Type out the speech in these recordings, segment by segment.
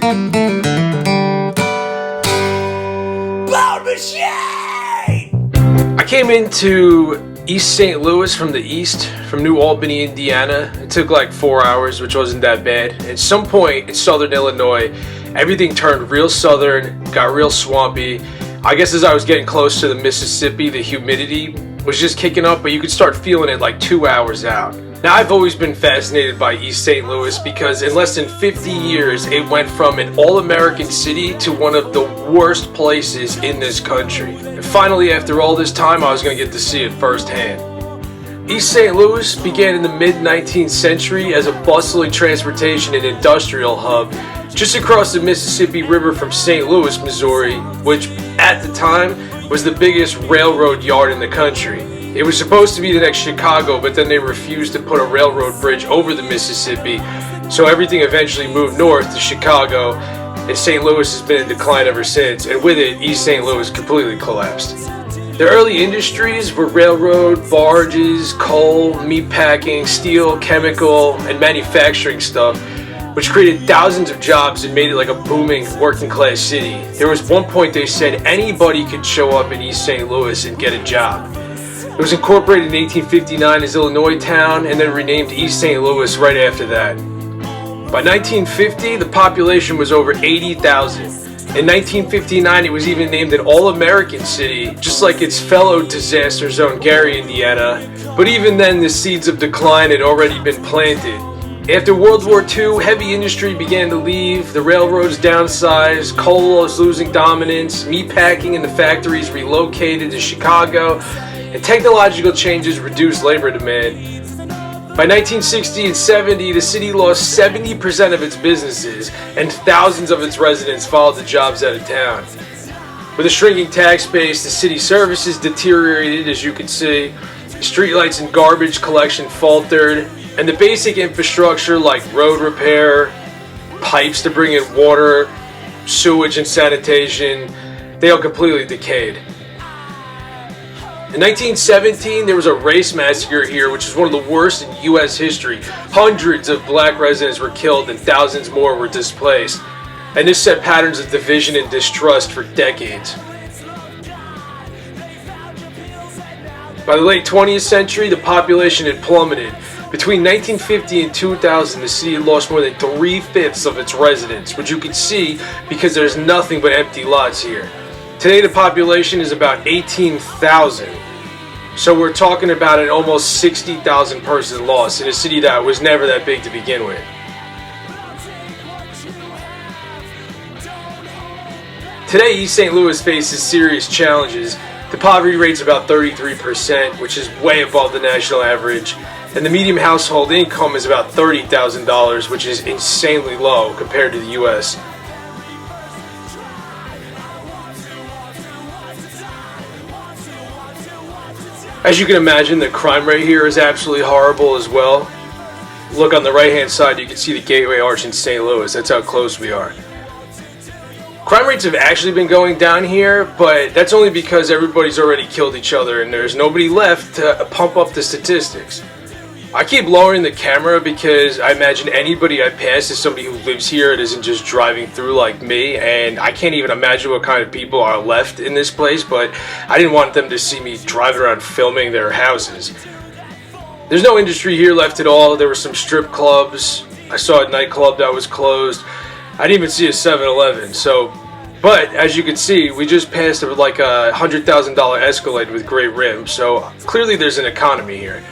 I came into East St. Louis from the east, from New Albany, Indiana. It took like 4 hours, which wasn't that bad. At some point in southern Illinois, everything turned real southern, got real swampy. I guess as I was getting close to the Mississippi, the humidity was just kicking up, but you could start feeling it like 2 hours out. Now, I've always been fascinated by East St. Louis because in less than 50 years, it went from an all-American city to one of the worst places in this country. And finally, after all this time, I was going to get to see it firsthand. East St. Louis began in the mid-19th century as a bustling transportation and industrial hub just across the Mississippi River from St. Louis, Missouri, which at the time was the biggest railroad yard in the country. It was supposed to be the next Chicago, but then they refused to put a railroad bridge over the Mississippi, so everything eventually moved north to Chicago, and St. Louis has been in decline ever since, and with it, East St. Louis completely collapsed. The early industries were railroad, barges, coal, meatpacking, steel, chemical, and manufacturing stuff, which created thousands of jobs and made it like a booming working class city. There was one point they said anybody could show up in East St. Louis and get a job. It was incorporated in 1859 as Illinois Town and then renamed East St. Louis right after that. By 1950, the population was over 80,000. In 1959, it was even named an all-American city, just like its fellow disaster zone, Gary, Indiana. But even then, the seeds of decline had already been planted. After World War II, heavy industry began to leave, the railroads downsized, coal was losing dominance, meatpacking and the factories relocated to Chicago, and technological changes reduced labor demand. By 1960 and 70, the city lost 70% of its businesses, and thousands of its residents followed the jobs out of town. With a shrinking tax base, the city services deteriorated, as you can see. Streetlights and garbage collection faltered, and the basic infrastructure like road repair, pipes to bring in water, sewage and sanitation, they all completely decayed. In 1917, there was a race massacre here, which is one of the worst in U.S. history. Hundreds of black residents were killed and thousands more were displaced. And this set patterns of division and distrust for decades. By the late 20th century, the population had plummeted. Between 1950 and 2000, the city had lost more than 3/5 of its residents, which you can see because there's nothing but empty lots here. Today the population is about 18,000. So we're talking about an almost 60,000 person loss in a city that was never that big to begin with. Today East St. Louis faces serious challenges. The poverty rate's about 33%, which is way above the national average. And the median household income is about $30,000, which is insanely low compared to the U.S. As you can imagine, the crime rate here is absolutely horrible as well. Look on the right-hand side, you can see the Gateway Arch in St. Louis. That's how close we are. Crime rates have actually been going down here, but that's only because everybody's already killed each other and there's nobody left to pump up the statistics. I keep lowering the camera because I imagine anybody I pass is somebody who lives here and isn't just driving through like me, and I can't even imagine what kind of people are left in this place, but I didn't want them to see me driving around filming their houses. There's no industry here left at all. There were some strip clubs. I saw a nightclub that was closed. I didn't even see a 7-Eleven, but as you can see, we just passed like a $100,000 Escalade with great rims, so clearly there's an economy here.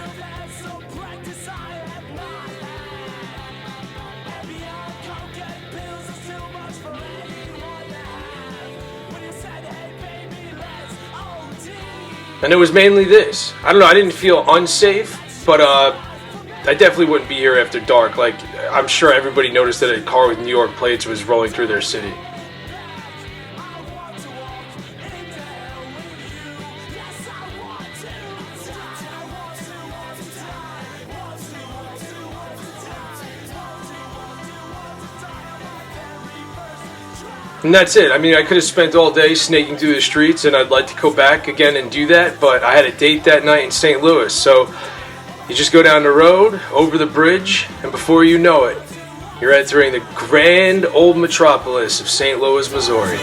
And it was mainly this. I don't know, I didn't feel unsafe, but I definitely wouldn't be here after dark. Like, I'm sure everybody noticed that a car with New York plates was rolling through their city. And that's it. I mean, I could have spent all day snaking through the streets, and I'd like to go back again and do that, but I had a date that night in St. Louis, so you just go down the road, over the bridge, and before you know it, You're entering the grand old metropolis of St. Louis, Missouri.